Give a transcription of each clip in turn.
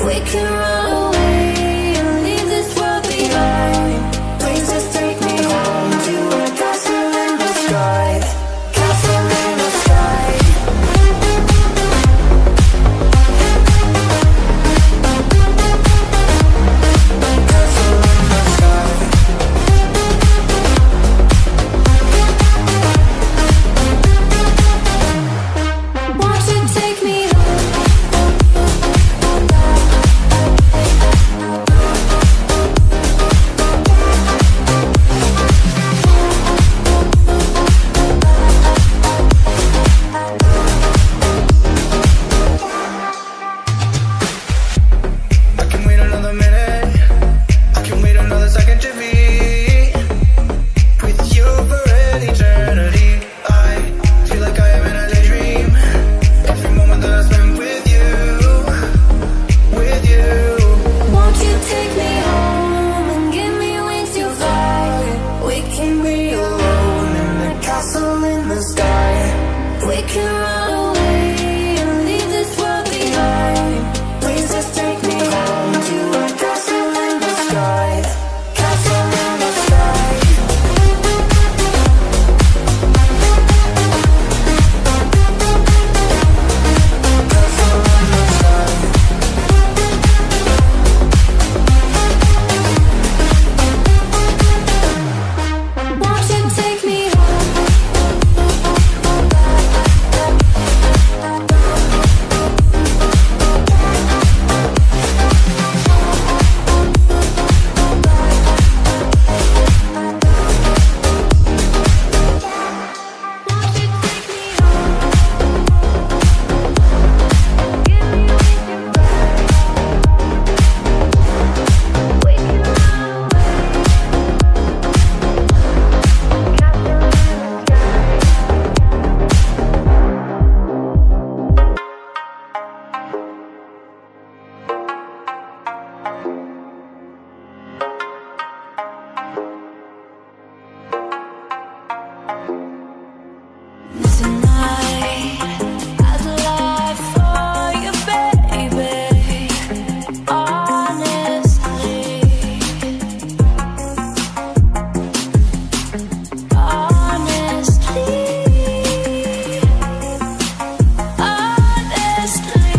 We can run away and leave this world behind. Please just take me home to a castle in the sky. Castle in the sky. Castle in the sky. Won't you take me I can wait another minute. I can wait another second to be with you for an eternity. I feel like I am in a daydream. Every moment that I spend with you, with you. Won't you take me home and give me wings to fly? We can be alone in the castle in the sky. We can run away and leave this world behind. Please just take me home to a castle in the sky. Castle in the sky. Castle in the sky. Won't you take me tonight? I'd lie for you, baby. Honestly, honestly, honestly.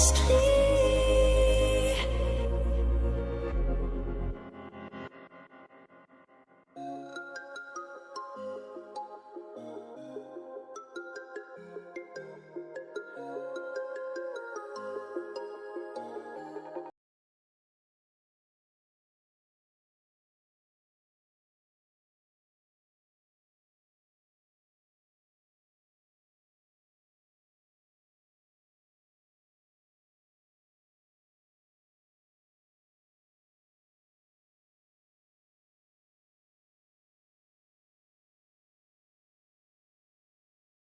Just please.